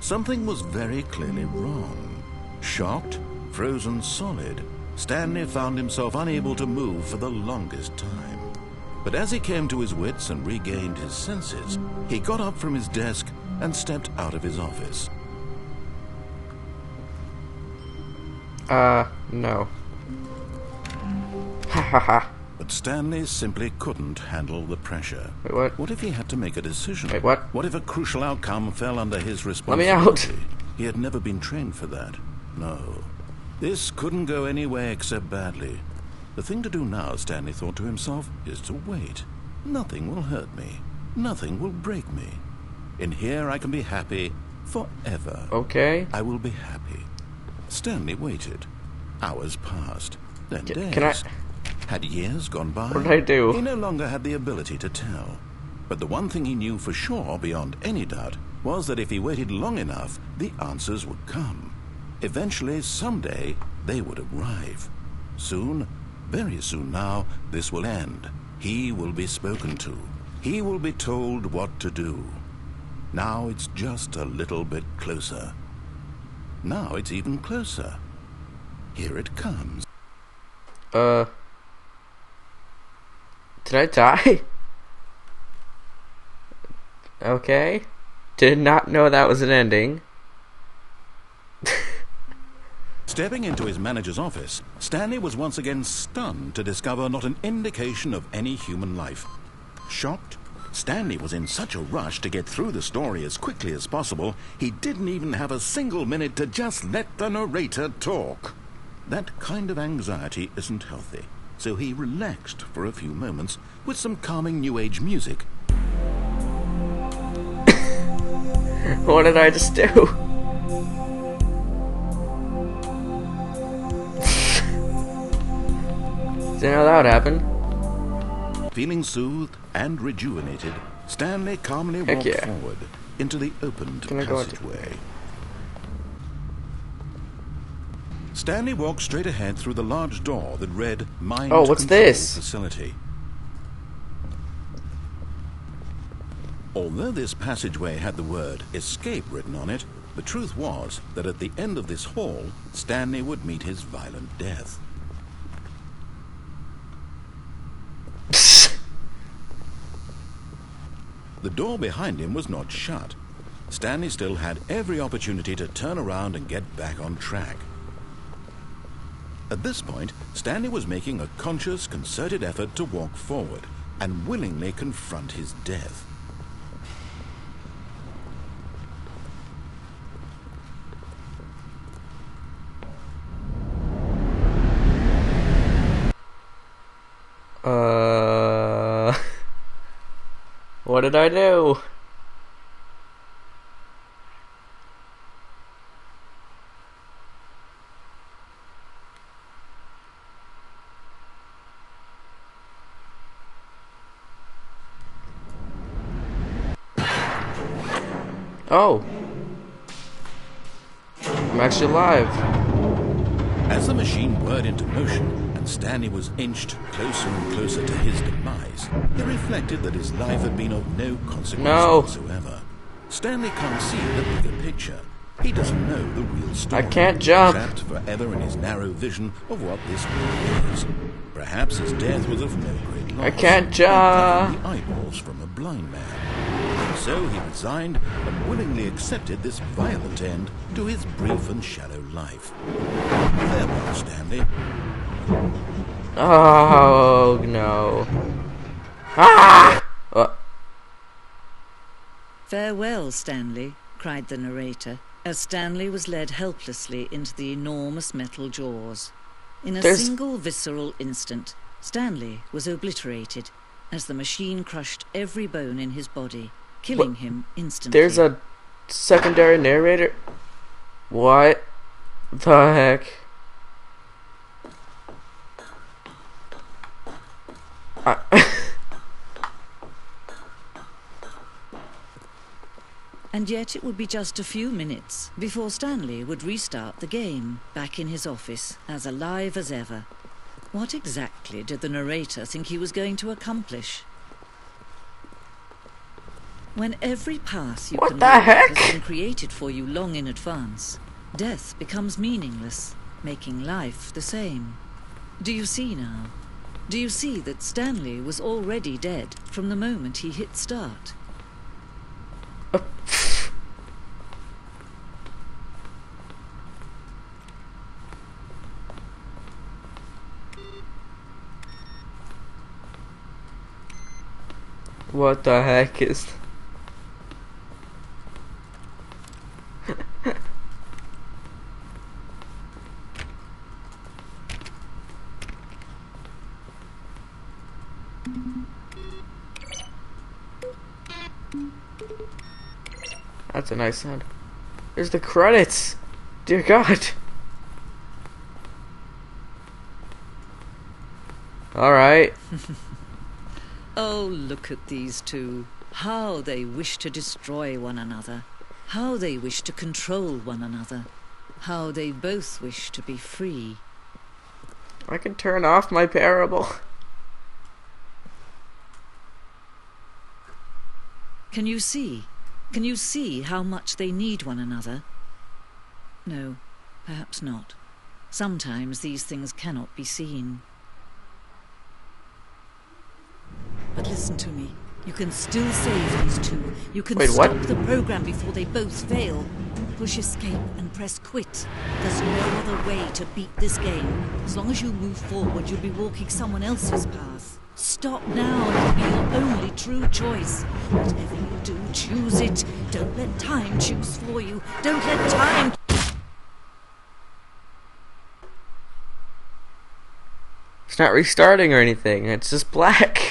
Something was very clearly wrong. Shocked, frozen solid, Stanley found himself unable to move for the longest time. But as he came to his wits and regained his senses, he got up from his desk and stepped out of his office. No. Ha ha ha. But Stanley simply couldn't handle the pressure. Wait, what? What if he had to make a decision? Wait, what? What if a crucial outcome fell under his Let responsibility? me out. He had never been trained for that. No. This couldn't go any way except badly. The thing to do now, Stanley thought to himself, is to wait. Nothing will hurt me. Nothing will break me. In here I can be happy forever. Okay. I will be happy. Stanley waited. Hours passed. Then days. Can I... Had years gone by? What did I do? He no longer had the ability to tell. But the one thing he knew for sure, beyond any doubt, was that if he waited long enough, the answers would come. Eventually, someday, they would arrive. Soon, very soon now, this will end. He will be spoken to. He will be told what to do. Now it's just a little bit closer. Now it's even closer. Here it comes. Did I die? Okay. Did not know that was an ending. Stepping into his manager's office, Stanley was once again stunned to discover not an indication of any human life. Shocked, Stanley was in such a rush to get through the story as quickly as possible, he didn't even have a single minute to just let the narrator talk. That kind of anxiety isn't healthy, so he relaxed for a few moments with some calming New Age music. What did I just do? Didn't know that would happen. Feeling soothed and rejuvenated, Stanley calmly walked forward into the opened passageway. Stanley walked straight ahead through the large door that read Mind Oh, what's Control this? Facility. Although this passageway had the word escape written on it, the truth was that at the end of this hall, Stanley would meet his violent death. The door behind him was not shut. Stanley still had every opportunity to turn around and get back on track. At this point, Stanley was making a conscious, concerted effort to walk forward and willingly confront his death. What did I do? Oh. I'm actually alive. As the machine whirred into motion and Stanley was inched closer and closer to his demise, he reflected that his life had been of no consequence whatsoever. Stanley can't see the bigger picture. He doesn't know the real story. I can't jump. Trapped forever in his narrow vision of what this world is. Perhaps his death was of no great loss. I can't jump. The eyeballs from a blind man. So he resigned and willingly accepted this violent end to his brief and shallow life. Farewell, Stanley. Oh, no. Ah! Farewell, Stanley, cried the narrator, as Stanley was led helplessly into the enormous metal jaws. In a single visceral instant, Stanley was obliterated as the machine crushed every bone in his body, killing him instantly. There's a secondary narrator? What the heck? And yet it would be just a few minutes before Stanley would restart the game, back in his office, as alive as ever. What exactly did the narrator think he was going to accomplish? When every path you What can the walk heck? has been created for you long in advance, death becomes meaningless, making life the same. Do you see now? Do you see that Stanley was already dead from the moment he hit start? What the heck is... That's a nice sound. There's the credits! Dear God! Alright. Oh, look at these two. How they wish to destroy one another. How they wish to control one another. How they both wish to be free. I can turn off my parable. Can you see? Can you see how much they need one another? No, perhaps not. Sometimes these things cannot be seen. But listen to me. You can still save these two. You can Wait, stop what? the program before they both fail. Push escape and press quit. There's no other way to beat this game. As long as you move forward, you'll be walking someone else's path. Stop now and it'll be your only true choice. Whatever you do, choose it. Don't let time choose for you. Don't let time... It's not restarting or anything, it's just black.